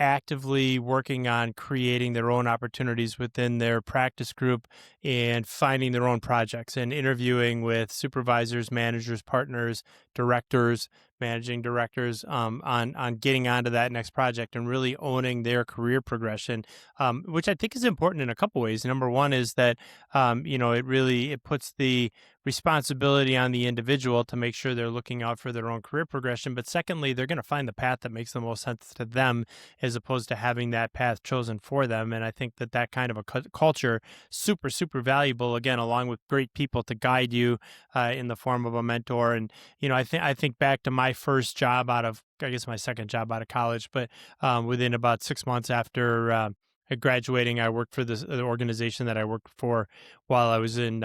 actively working on creating their own opportunities within their practice group and finding their own projects and interviewing with supervisors, managers, partners, directors, managing directors, on getting onto that next project and really owning their career progression, which I think is important in a couple ways. Number one is that it puts the responsibility on the individual to make sure they're looking out for their own career progression. But secondly, they're going to find the path that makes the most sense to them, as opposed to having that path chosen for them. And I think that kind of a culture, super super valuable. Again, along with great people to guide you in the form of a mentor. And I think back to my first job out of, I guess, my second job out of college, but within about 6 months after graduating, I worked for the organization that I worked for while I was in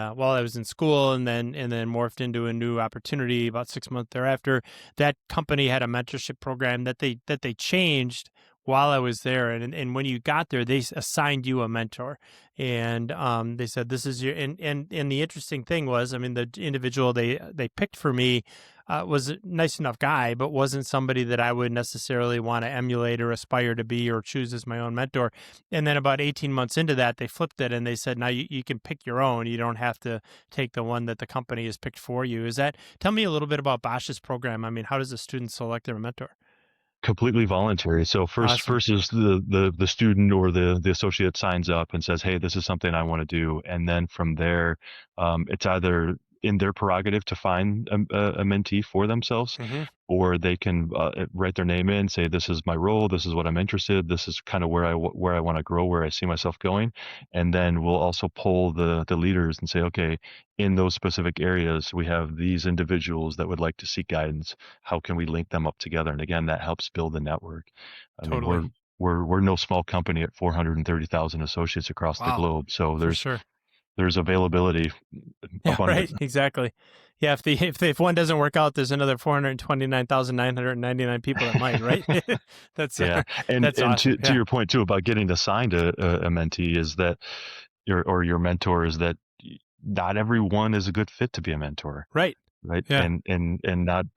school, and then morphed into a new opportunity about 6 months thereafter. That company had a mentorship program that they changed while I was there, and when you got there, they assigned you a mentor, and they said, this is your, and the interesting thing was, I mean, the individual they picked for me was a nice enough guy, but wasn't somebody that I would necessarily want to emulate or aspire to be or choose as my own mentor. And then about 18 months into that, they flipped it and they said, now you can pick your own. You don't have to take the one that the company has picked for you. Tell me a little bit about Bosch's program. I mean, how does a student select their mentor? Completely voluntary. So first Awesome. first is the student or the associate signs up and says, hey, this is something I want to do. And then from there, it's either in their prerogative to find a mentee for themselves, Hmm. or they can write their name in, say, this is my role, this is what I'm interested, this is kind of where I want to grow, where I see myself going. And then we'll also poll the leaders and say, okay, in those specific areas, we have these individuals that would like to seek guidance. How can we link them up together? And again, that helps build the network. I mean, Totally. we're no small company at 430,000 associates across the Wow. globe. So For there's sure. there's availability Yeah, abundant. right. Exactly. Yeah, if one doesn't work out, there's another 429,999 people that might, right? That's Yeah, and that's awesome. to Yeah. your point too about getting assigned a mentee, is that your mentor, is that not everyone is a good fit to be a mentor, Right. right? Yeah. And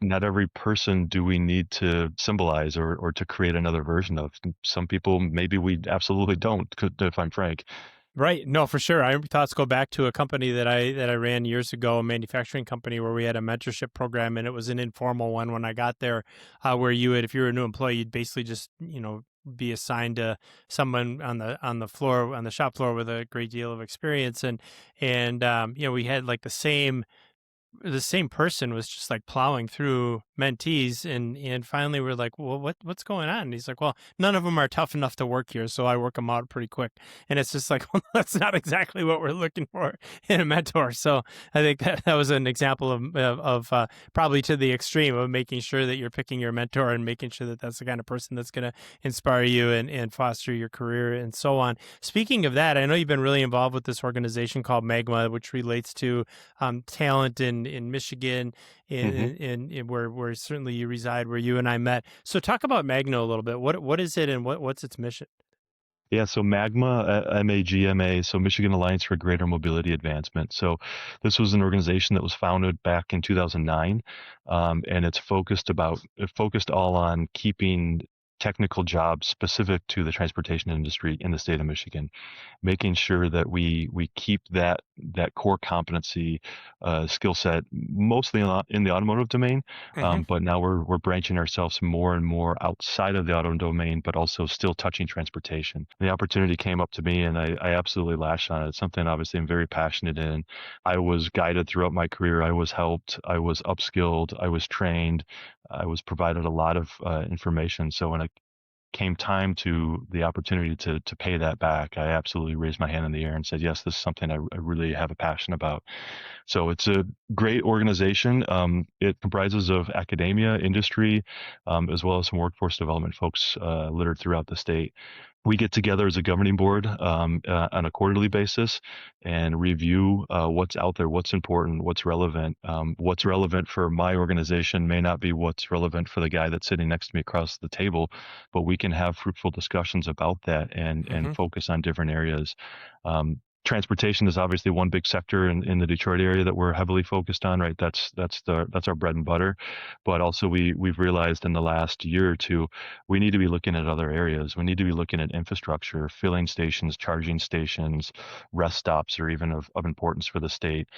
not every person do we need to symbolize, or to create another version of. Some people maybe we absolutely don't, if I'm frank. Right. No, for sure. I thoughts go back to a company that I ran years ago, a manufacturing company where we had a mentorship program, and it was an informal one when I got there, where if you were a new employee, you'd basically just be assigned to someone on the floor, on the shop floor, with a great deal of experience. And we had like the same person was just like plowing through mentees, and finally we're like, well, what's going on? And he's like, well, none of them are tough enough to work here, so I work them out pretty quick. And it's just like, well, that's not exactly what we're looking for in a mentor. So I think that was an example of probably to the extreme of making sure that you're picking your mentor and making sure that that's the kind of person that's going to inspire you and foster your career and so on. Speaking of that, I know you've been really involved with this organization called MAGMA, which relates to talent in Michigan, Hmm. in where certainly you reside, where you and I met. So talk about Magna a little bit. What is it, and what's its mission? Yeah, so MAGMA, MAGMA, so Michigan Alliance for Greater Mobility Advancement. So this was an organization that was founded back in 2009, and it's focused all on keeping technical jobs specific to the transportation industry in the state of Michigan, making sure that we keep that core competency skill set mostly in the automotive domain, Hmm. but now we're branching ourselves more and more outside of the auto domain, but also still touching transportation. The opportunity came up to me, and I absolutely lashed on it. It's something obviously I'm very passionate in. I was guided throughout my career. I was helped. I was upskilled. I was trained. I was provided a lot of information. So when it came time to the opportunity to pay that back, I absolutely raised my hand in the air and said, yes, this is something I really have a passion about. So it's a great organization. It comprises of academia, industry, as well as some workforce development folks littered throughout the state. We get together as a governing board on a quarterly basis and review what's out there, what's important, what's relevant. What's relevant for my organization may not be what's relevant for the guy that's sitting next to me across the table, but we can have fruitful discussions about that and Hmm. focus on different areas. Transportation is obviously one big sector in the Detroit area that we're heavily focused on, right? That's our bread and butter. But also we've realized in the last year or two, we need to be looking at other areas. We need to be looking at infrastructure, filling stations, charging stations, rest stops are even of importance for the state.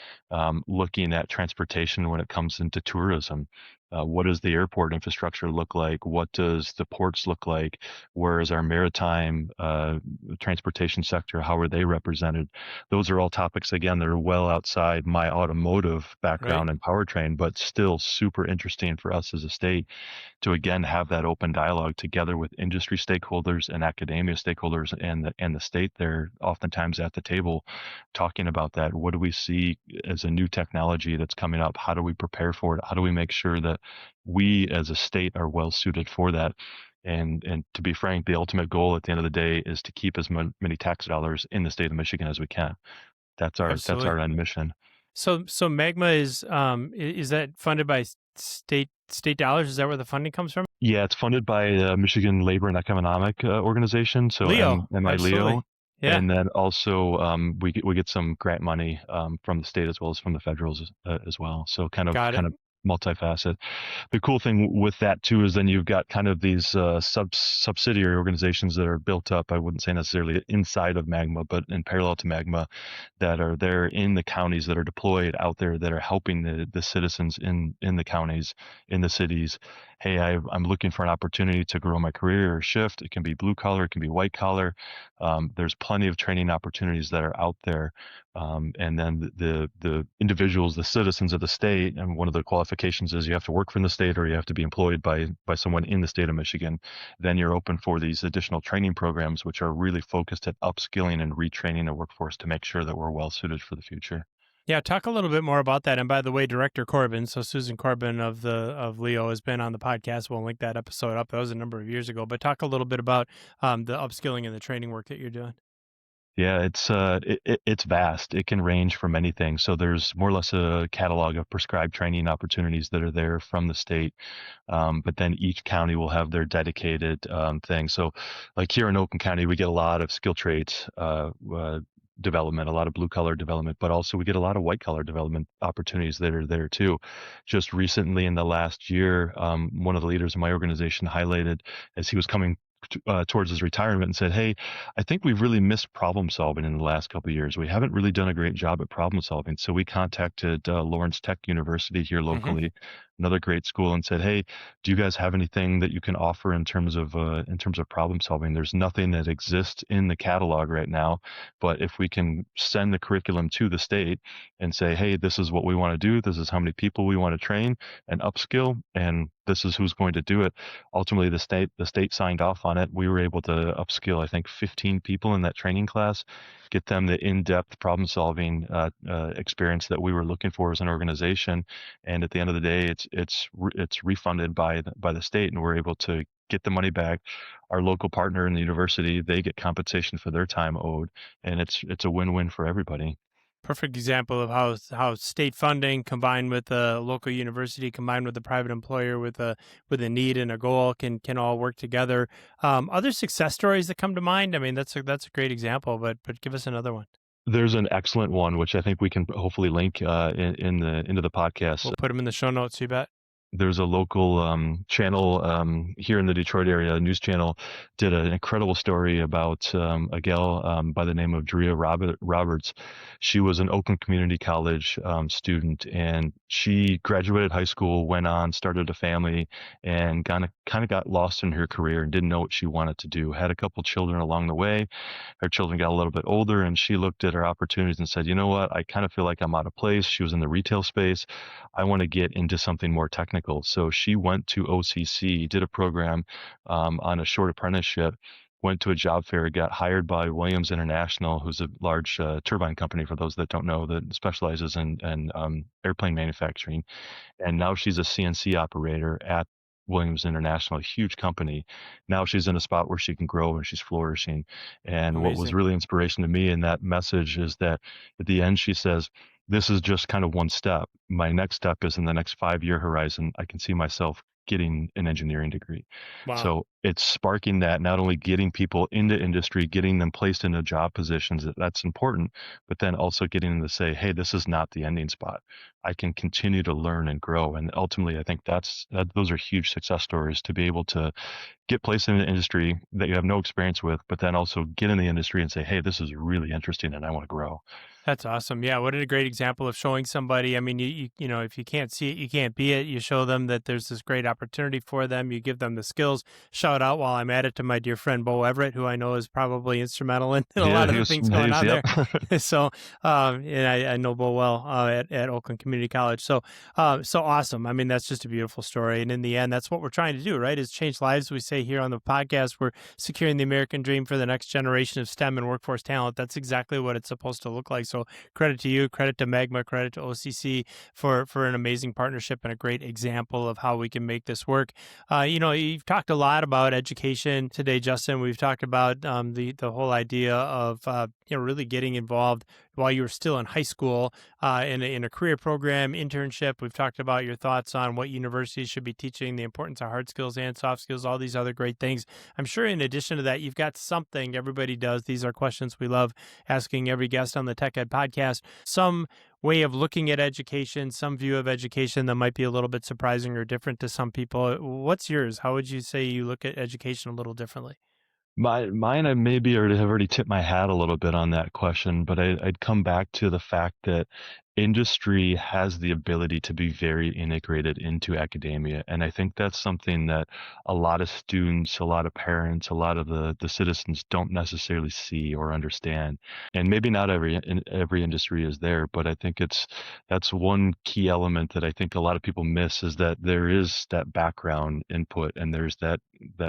Looking at transportation when it comes into tourism. What does the airport infrastructure look like? What does the ports look like? Where is our maritime transportation sector? How are they represented? Those are all topics, again, that are well outside my automotive Right. background and powertrain, but still super interesting for us as a state to again have that open dialogue together with industry stakeholders and academia stakeholders and the state there oftentimes at the table talking about that. What do we see as a new technology that's coming up? How do we prepare for it? How do we make sure that we as a state are well suited for that? And to be frank, the ultimate goal at the end of the day is to keep as many tax dollars in the state of Michigan as we can. That's our Absolutely. end mission. So Magma is that funded by state dollars? Is that where the funding comes from? Yeah, it's funded by Michigan Labor and Economic Organization, so Leo, MI Leo, absolutely. Yeah. and then also we get some grant money from the state as well as from the federals as well. So kind of Got it. kind of multifaceted. The cool thing with that too is then you've got kind of these subsidiary organizations that are built up. I wouldn't say necessarily inside of MAGMA, but in parallel to MAGMA, that are there in the counties that are deployed out there that are helping the citizens in the counties, in the cities. Hey, I'm looking for an opportunity to grow my career or shift. It can be blue collar, it can be white collar. There's plenty of training opportunities that are out there. And then the individuals, the citizens of the state, and one of the qualifications is you have to work from the state or you have to be employed by someone in the state of Michigan. Then you're open for these additional training programs, which are really focused at upskilling and retraining the workforce to make sure that we're well suited for the future. Yeah, talk a little bit more about that. And by the way, Director Corbin, so Susan Corbin of Leo, has been on the podcast. We'll link that episode up. That was a number of years ago. But talk a little bit about the upskilling and the training work that you're doing. Yeah, it's vast. It can range from many things. So there's more or less a catalog of prescribed training opportunities that are there from the state. But then each county will have their dedicated thing. So like here in Oakland County, we get a lot of skill trades development, a lot of blue collar development, but also we get a lot of white collar development opportunities that are there too. Just recently in the last year, one of the leaders in my organization highlighted as he was coming towards his retirement and said, "Hey, I think we've really missed problem solving in the last couple of years. We haven't really done a great job at problem solving." So we contacted Lawrence Tech University here Hmm. locally, another great school and said, "Hey, do you guys have anything that you can offer in terms of problem solving? There's nothing that exists in the catalog right now, but if we can send the curriculum to the state and say, hey, this is what we want to do, this is how many people we want to train and upskill, and this is who's going to do it." Ultimately, the state signed off on it. We were able to upskill, I think, 15 people in that training class, get them the in-depth problem solving experience that we were looking for as an organization. And at the end of the day, it's refunded by the state, and we're able to get the money back. Our local partner in the university, they get compensation for their time owed, and it's a win-win for everybody. Perfect example of how state funding combined with a local university combined with a private employer with a need and a goal can all work together. Other success stories that come to mind. I mean, that's a great example, but give us another one. There's an excellent one, which I think we can hopefully link in the into the podcast. We'll put them in the show notes. You bet. There's a local channel here in the Detroit area, a news channel, did an incredible story about a gal by the name of Drea Roberts. She was an Oakland Community College student, and she graduated high school, went on, started a family, and kind of got lost in her career and didn't know what she wanted to do. Had a couple children along the way. Her children got a little bit older, and she looked at her opportunities and said, "You know what? I kind of feel like I'm out of place." She was in the retail space. I want to get into something more technical. So she went to OCC, did a program on a short apprenticeship, went to a job fair, got hired by Williams International, who's a large turbine company, for those that don't know, that specializes in airplane manufacturing. And now she's a CNC operator at Williams International, a huge company. Now she's in a spot where she can grow and she's flourishing. And what was Amazing. really inspiration to me in that message is that at the end she says, "This is just kind of one step. My next step is in the next 5-year horizon. I can see myself getting an engineering degree." Wow. So it's sparking that, not only getting people into industry, getting them placed into job positions, that's important, but then also getting them to say, hey, this is not the ending spot. I can continue to learn and grow. And ultimately, I think those are huge success stories, to be able to get placed in an industry that you have no experience with, but then also get in the industry and say, hey, this is really interesting and I want to grow. That's awesome. Yeah, what a great example of showing somebody. I mean, you know, if you can't see it, you can't be it. You show them that there's this great opportunity for them. You give them the skills. Shout out while I'm at it to my dear friend Bo Everett, who I know is probably instrumental in a Yeah, lot of the things going on yep. there. So, and I know Bo well at Oakland Community College. So, so awesome. I mean, that's just a beautiful story. And in the end, that's what we're trying to do, right? Is change lives. We say here on the podcast, we're securing the American dream for the next generation of STEM and workforce talent. That's exactly what it's supposed to look like. So credit to you, credit to MAGMA, credit to OCC for an amazing partnership and a great example of how we can make this work. You know, you've talked a lot about education today, Justin. We've talked about the whole idea of you know, really getting involved while you were still in high school in a career program, internship. We've talked about your thoughts on what universities should be teaching, the importance of hard skills and soft skills, all these other great things. I'm sure in addition to that, you've got something everybody does. These are questions we love asking every guest on the Tech Ed podcast. Some way of looking at education, some view of education that might be a little bit surprising or different to some people. What's yours? How would you say you look at education a little differently? Mine, I maybe already have already tipped my hat a little bit on that question, but I'd come back to the fact that industry has the ability to be very integrated into academia. And I think that's something that a lot of students, a lot of parents, a lot of the citizens don't necessarily see or understand. And maybe not every industry is there, but I think that's one key element that I think a lot of people miss, is that there is that background input, and there's that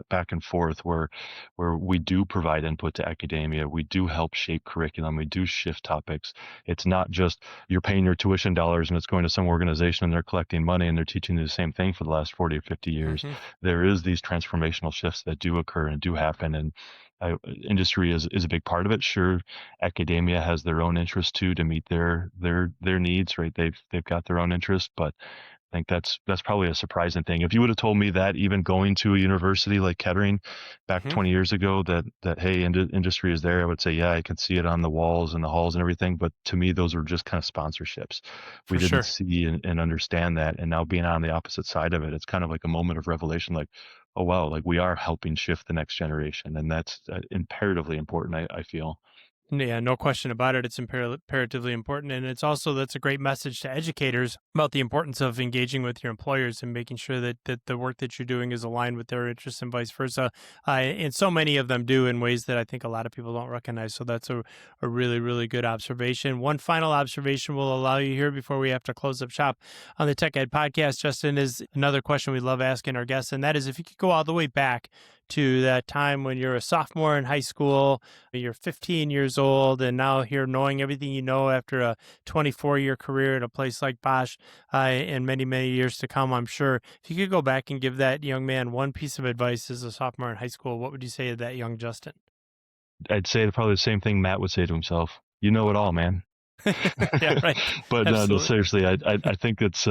back and forth where we do provide input to academia. We do help shape curriculum. We do shift topics. It's not just you're paying your tuition dollars and it's going to some organization and they're collecting money and they're teaching you the same thing for the last 40 or 50 years. Hmm. There is these transformational shifts that do occur and do happen. And industry is a big part of it. Sure, academia has their own interests too, to meet their needs, right? They've got their own interests, but I think that's probably a surprising thing. If you would have told me that, even going to a university like Kettering back Hmm. 20 years ago, that hey, industry is there, I would say, yeah, I could see it on the walls and the halls and everything. But to me, those were just kind of sponsorships. We For didn't sure. see and understand that. And now being on the opposite side of it, it's kind of like a moment of revelation. Like, oh wow, like we are helping shift the next generation, and that's imperatively important. I feel. Yeah, no question about it. It's imperatively important. And that's a great message to educators about the importance of engaging with your employers and making sure that the work that you're doing is aligned with their interests and vice versa. And so many of them do in ways that I think a lot of people don't recognize. So that's a really, really good observation. One final observation we'll allow you here before we have to close up shop on the Tech Ed podcast, Justin, is another question we love asking our guests. And that is, if you could go all the way back to that time when you're a sophomore in high school, you're 15 years old, and now here knowing everything you know after a 24-year career at a place like Bosch and many, many years to come, I'm sure. If you could go back and give that young man one piece of advice as a sophomore in high school, what would you say to that young Justin? I'd say probably the same thing Matt would say to himself. You know it all, man. Yeah, right. But no, seriously, I think it's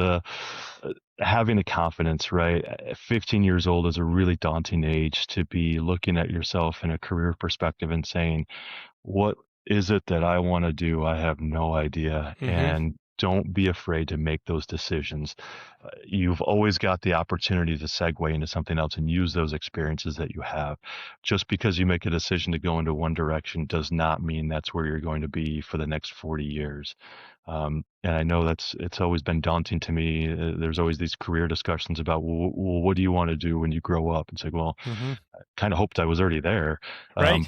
having the confidence, right? 15 years old is a really daunting age to be looking at yourself in a career perspective and saying, what is it that I want to do? I have no idea. Mm-hmm. And don't be afraid to make those decisions. You've always got the opportunity to segue into something else and use those experiences that you have. Just because you make a decision to go into one direction does not mean that's where you're going to be for the next 40 years. And I know it's always been daunting to me. There's always these career discussions about, well, what do you want to do when you grow up? It's like, well, Mm-hmm. I kind of hoped I was already there. Right.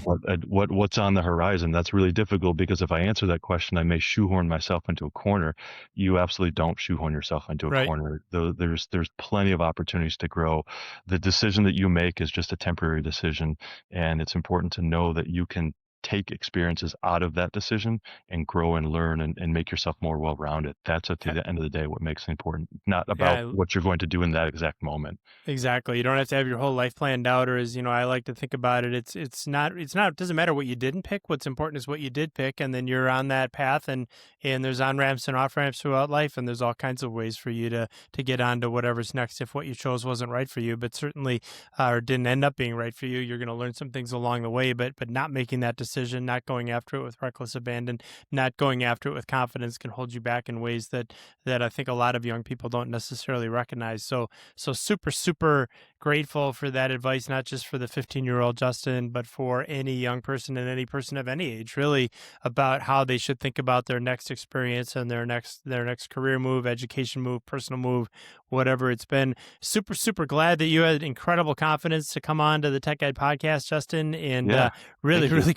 What's on the horizon? That's really difficult because if I answer that question, I may shoehorn myself into a corner. You absolutely don't shoehorn yourself into a Right. corner. There's plenty of opportunities to grow. The decision that you make is just a temporary decision, and it's important to know that you can take experiences out of that decision and grow and learn and make yourself more well-rounded. That's at the end of the day what makes it important, not about what you're going to do in that exact moment. Exactly. You don't have to have your whole life planned out, or as I like to think about it, it doesn't matter what you didn't pick. What's important is what you did pick, and then you're on that path, and there's on-ramps and off-ramps throughout life, and there's all kinds of ways for you to get onto whatever's next if what you chose wasn't right for you, but certainly or didn't end up being right for you. You're going to learn some things along the way, but not making that decision, not going after it with reckless abandon, not going after it with confidence can hold you back in ways that I think a lot of young people don't necessarily recognize. So super grateful for that advice, not just for the 15-year-old Justin, but for any young person and any person of any age, really, about how they should think about their next experience and their next career move, education move, personal move, whatever it's been. Super glad that you had incredible confidence to come on to the Tech Ed podcast, Justin, and really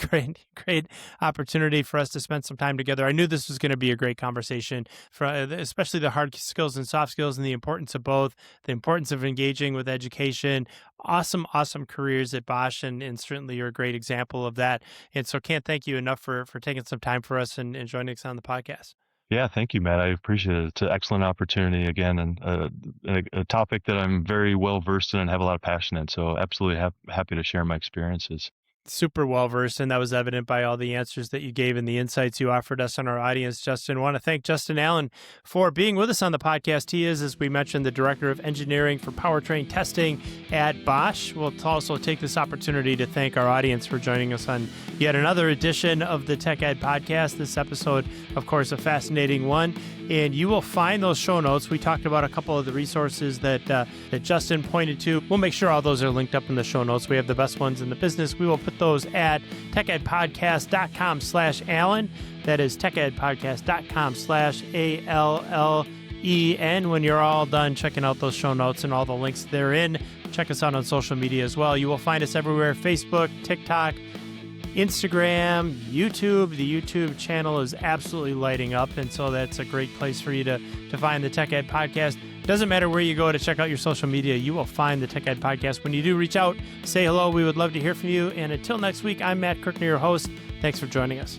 great opportunity for us to spend some time together. I knew this was going to be a great conversation, especially the hard skills and soft skills and the importance of both, the importance of engaging with education. Awesome careers at Bosch, and certainly you're a great example of that. And so can't thank you enough for taking some time for us and joining us on the podcast. Yeah, thank you, Matt. I appreciate it. It's an excellent opportunity again, and a topic that I'm very well versed in and have a lot of passion in. So absolutely happy to share my experiences. Super well-versed, and that was evident by all the answers that you gave and the insights you offered us and our audience, Justin. I want to thank Justin Allen for being with us on the podcast. He is, as we mentioned, the Director of Engineering for Powertrain Testing at Bosch. We'll also take this opportunity to thank our audience for joining us on yet another edition of the Tech Ed Podcast. This episode, of course, a fascinating one, and you will find those show notes. We talked about a couple of the resources that Justin pointed to. We'll make sure all those are linked up in the show notes. We have the best ones in the business. We will put those at techedpodcast.com/Allen. That is techedpodcast.com/ALLEN. When you're all done checking out those show notes and all the links therein, check us out on social media as well. You will find us everywhere: Facebook, TikTok, Instagram, YouTube. The YouTube channel is absolutely lighting up, and so that's a great place for you to find the Tech Ed Podcast. Doesn't matter where you go to check out your social media, you will find the Tech Ed Podcast. When you do reach out, say hello. We would love to hear from you. And until next week, I'm Matt Kirkner, your host. Thanks for joining us.